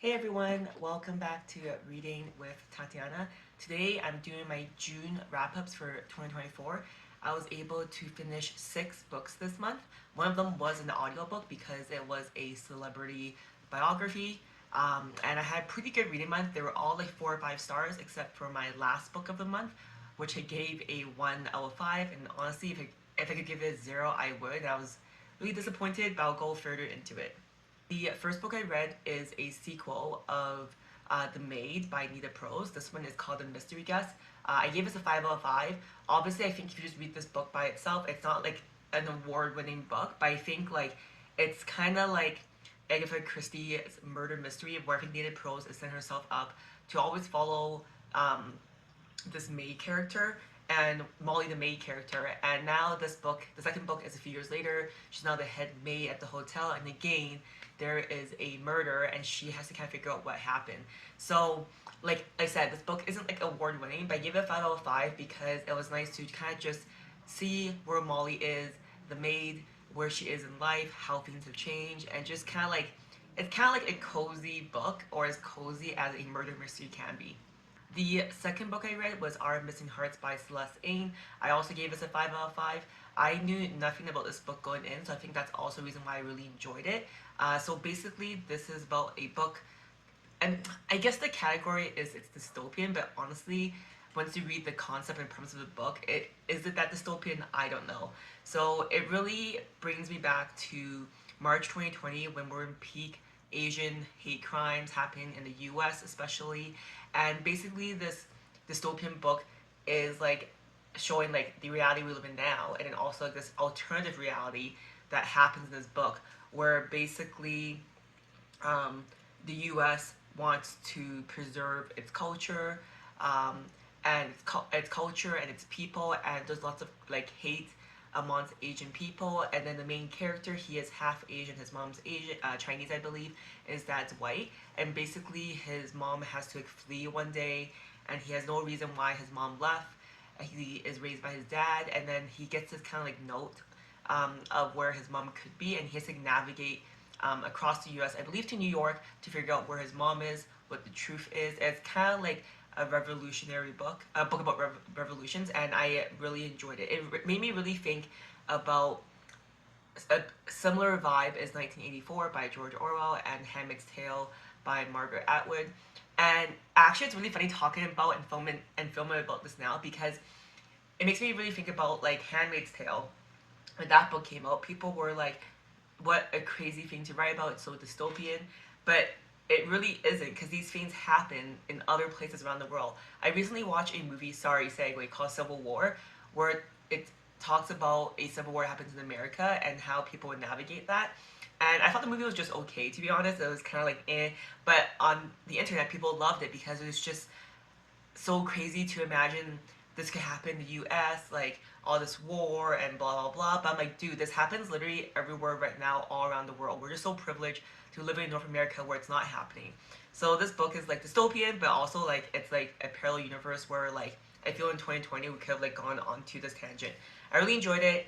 Hey everyone, welcome back to Reading with Tatiana. Today I'm doing my June wrap ups for 2024. I was able to finish 6 books this month. One of them was an audiobook because it was a celebrity biography. And I had a pretty good reading month. They were all like 4 or 5 stars except for my last book of the month, which I gave a 1 out of 5. And honestly, if I could give it a 0, I would. I was really disappointed, but I'll go further into it. The first book I read is a sequel of The Maid by Nita Prose. This one is called The Mystery Guest. I gave this a 5 out of 5. Obviously, I think if you just read this book by itself, it's not like an award winning book, but I think like it's kind of like Agatha Christie's murder mystery where I think Nita Prose is setting herself up to always follow this maid character and Molly the maid character. And now this book, the second book is a few years later. She's now the head maid at the hotel, and again, there is a murder, and she has to kind of figure out what happened. So, like I said, this book isn't like award winning, but I gave it a 5 out of 5 because it was nice to kind of just see where Molly is, the maid, where she is in life, how things have changed, and just kind of like it's kind of like a cozy book, or as cozy as a murder mystery can be. The second book I read was Our Missing Hearts by Celeste Ng. I also gave this a 5 out of 5. I knew nothing about this book going in, so I think that's also a reason why I really enjoyed it. So basically, this is about a book, and I guess the category is it's dystopian, but honestly, once you read the concept and premise of the book, it that dystopian? I don't know. So it really brings me back to March 2020 when we're in peak Asian hate crimes happening in the US especially. And basically this dystopian book is like showing like the reality we live in now, and then also like this alternative reality that happens in this book where basically um, the US wants to preserve its culture, um, and its culture and its people, and there's lots of like hate amongst Asian people. And then the main character, he is half Asian, his mom's Asian, Chinese, I believe, his dad's white, and basically his mom has to like, flee one day, and he has no reason why his mom left. He is raised by his dad, and then he gets this kind of like note of where his mom could be, and he has to navigate across the U.S., I believe to New York, to figure out where his mom is, what the truth is. It's kind of like a revolutionary book, a book about revolutions, and I really enjoyed it. It made me really think about a similar vibe as 1984 by George Orwell and Handmaid's Tale by Margaret Atwood. And actually, it's really funny talking about and filming about this now because it makes me really think about like Handmaid's Tale. When that book came out, people were like, "What a crazy thing to write about! It's so dystopian," but it really isn't because these things happen in other places around the world. I recently watched a movie, sorry, segue, called Civil War, where it talks about a civil war that happens in America and how people would navigate that. And I thought the movie was just okay, to be honest. It was kind of like eh. But on the internet, people loved it because it was just so crazy to imagine this could happen in the US, like all this war and blah blah blah. But I'm like, dude, this happens literally everywhere right now, all around the world. We're just so privileged to live in North America where it's not happening. So this book is like dystopian, but also like it's like a parallel universe where like I feel in 2020 we could have like gone onto this tangent. I really enjoyed it.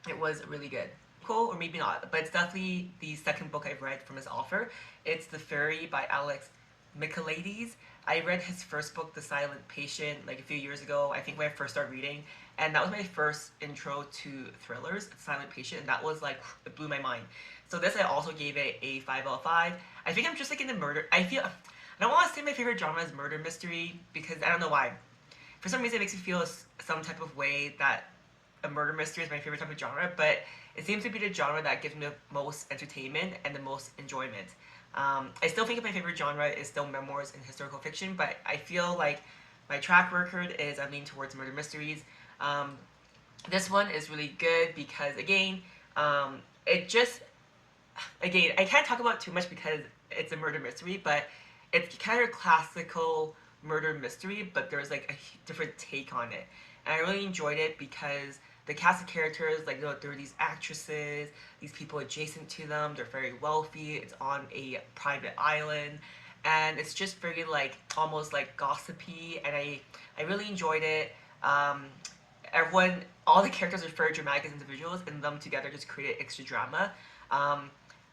It was really good. Cool, or maybe not, but it's definitely the second book I've read from his author. It's The Fairy by Alex Michaelides. I read his first book, The Silent Patient, like a few years ago, I think when I first started reading, and that was my first intro to thrillers, Silent Patient, and that was like, it blew my mind. So this I also gave it a 5 out of 5. I think I'm just like in the murder, I don't want to say my favorite genre is murder mystery, because I don't know why. For some reason it makes me feel some type of way that a murder mystery is my favorite type of genre, but it seems to be the genre that gives me the most entertainment and the most enjoyment. I still think my favorite genre is still memoirs and historical fiction, but I feel like my track record is I lean towards murder mysteries. Um, this one is really good because it just again I can't talk about it too much because it's a murder mystery, but it's kind of classical murder mystery, but there's like a different take on it, and I really enjoyed it because the cast of characters, like, there are these actresses, these people adjacent to them, they're very wealthy, it's on a private island, and it's just very, like, almost, like, gossipy, and I really enjoyed it. Um, all the characters are very dramatic as individuals, and them together just created extra drama. Um,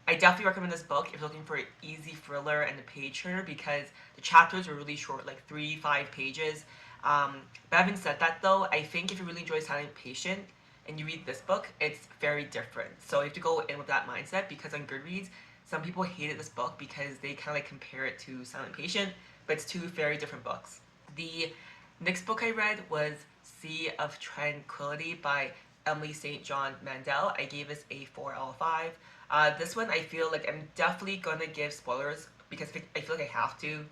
I definitely recommend this book if you're looking for an easy thriller and a page turner because the chapters are really short, like 3-5 pages. But having said that though, I think if you really enjoy Silent Patient and you read this book, it's very different. So you have to go in with that mindset because on Goodreads, some people hated this book because they kind of like compare it to Silent Patient, but it's two very different books. The next book I read was Sea of Tranquility by Emily St. John Mandel. I gave this a 4 out of 5. This one I feel like I'm definitely gonna give spoilers because I feel like I have to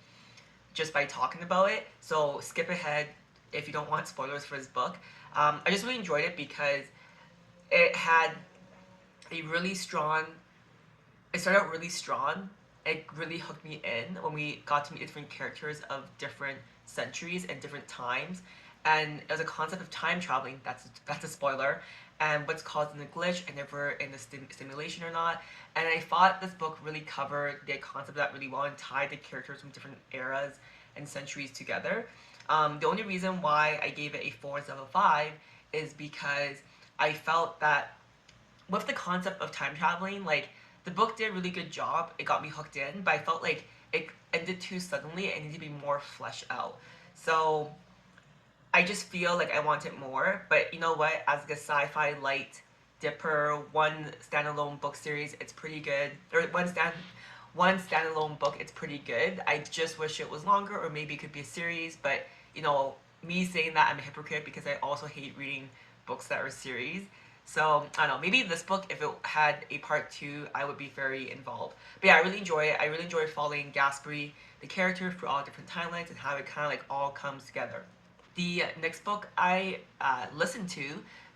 just by talking about it. So skip ahead if you don't want spoilers for this book. I just really enjoyed it because it had a really strong. It started out really strong. It really hooked me in when we got to meet different characters of different centuries and different times. And as a concept of time traveling, that's a spoiler, and what's causing the glitch and if we're in the simulation or not. And I thought this book really covered the concept of that really well and tied the characters from different eras and centuries together. The only reason why I gave it a 4 instead of a 5 is because I felt that with the concept of time traveling, like the book did a really good job. It got me hooked in, but I felt like it ended too suddenly. It needed to be more fleshed out. So I just feel like I want it more. But you know what? As like a sci-fi light dipper, one standalone book series, it's pretty good. Or one standalone book, it's pretty good. I just wish it was longer, or maybe it could be a series. But you know, me saying that, I'm a hypocrite because I also hate reading books that are series. So I don't know. Maybe this book, if it had a part two, I would be very involved. But yeah, I really enjoy it. I really enjoy following Gatsby, the character, through all different timelines and how it kind of like all comes together. The next book I listened to,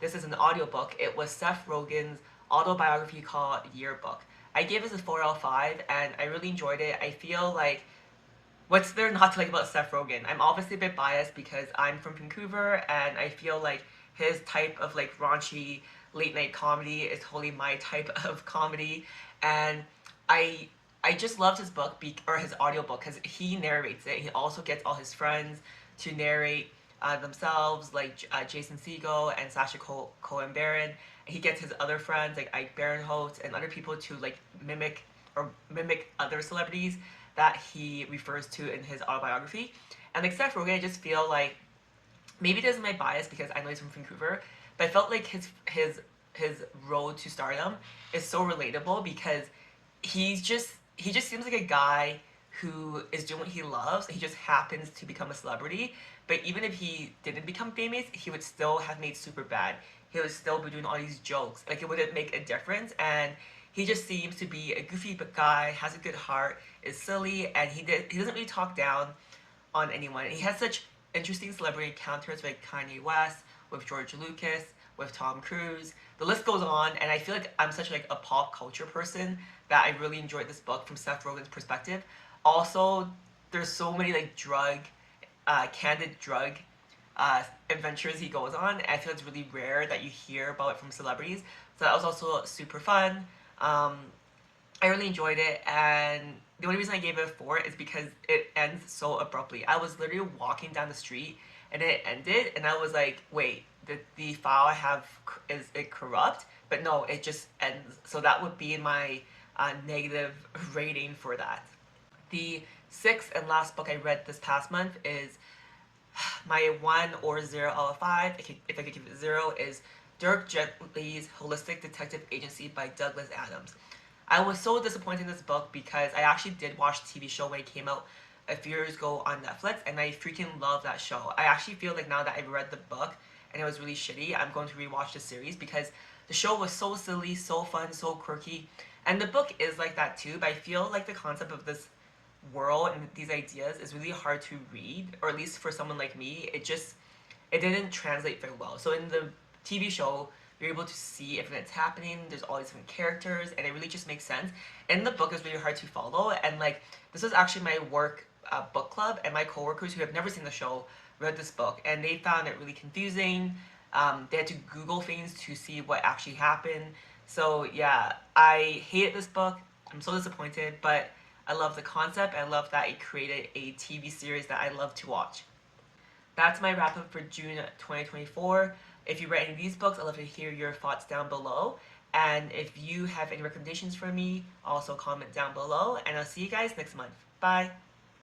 this is an audiobook. It was Seth Rogen's autobiography called Yearbook. I gave this a 4 out of 5 and I really enjoyed it. I feel like what's there not to like about Seth Rogen? I'm obviously a bit biased because I'm from Vancouver and I feel like his type of like raunchy late night comedy is totally my type of comedy, and I I just loved his book or his audiobook because he narrates it. He also gets all his friends to narrate themselves, like Jason Segel and Sacha Cohen Baron. He gets his other friends like Ike Barinholtz and other people to like mimic other celebrities that he refers to in his autobiography. And like Seth Rogen, I just feel like maybe this is my bias because I know he's from Vancouver, but I felt like his road to stardom is so relatable because he just seems like a guy who is doing what he loves. He just happens to become a celebrity. But even if he didn't become famous, he would still have made super bad. He would still be doing all these jokes. Like it wouldn't make a difference. And he just seems to be a goofy guy, has a good heart, is silly, and he doesn't really talk down on anyone. And he has such interesting celebrity encounters with Kanye West, with George Lucas, with Tom Cruise. The list goes on, and I feel like I'm such like a pop culture person that I really enjoyed this book from Seth Rogen's perspective. Also, there's so many like candid drug adventures he goes on. I feel it's really rare that you hear about it from celebrities. So that was also super fun. Um, I really enjoyed it, and the only reason I gave it a 4 is because it ends so abruptly. I was literally walking down the street, and it ended, and I was like, wait, the file I have, is it corrupt? But no, it just ends. So that would be my negative rating for that. The sixth and last book I read this past month is my 1 or 0 out of 5, if I could give it 0, is Dirk Gently's Holistic Detective Agency by Douglas Adams. I was so disappointed in this book because I actually did watch the TV show when it came out a few years ago on Netflix, and I freaking love that show. I actually feel like now that I've read the book and it was really shitty, I'm going to rewatch the series because the show was so silly, so fun, so quirky, and the book is like that too. But I feel like the concept of this world and these ideas is really hard to read, or at least for someone like me, it didn't translate very well. So in the TV show, you're able to see everything that's happening. There's all these different characters, and it really just makes sense. In the book, it's really hard to follow, and like this was actually my work book club, and my coworkers who have never seen the show read this book, and they found it really confusing. They had to Google things to see what actually happened. So yeah, I hated this book. I'm so disappointed, but I love the concept. I love that it created a TV series that I love to watch. That's my wrap up for June 2024. If you read any of these books, I'd love to hear your thoughts down below. And if you have any recommendations for me, also comment down below. And I'll see you guys next month. Bye.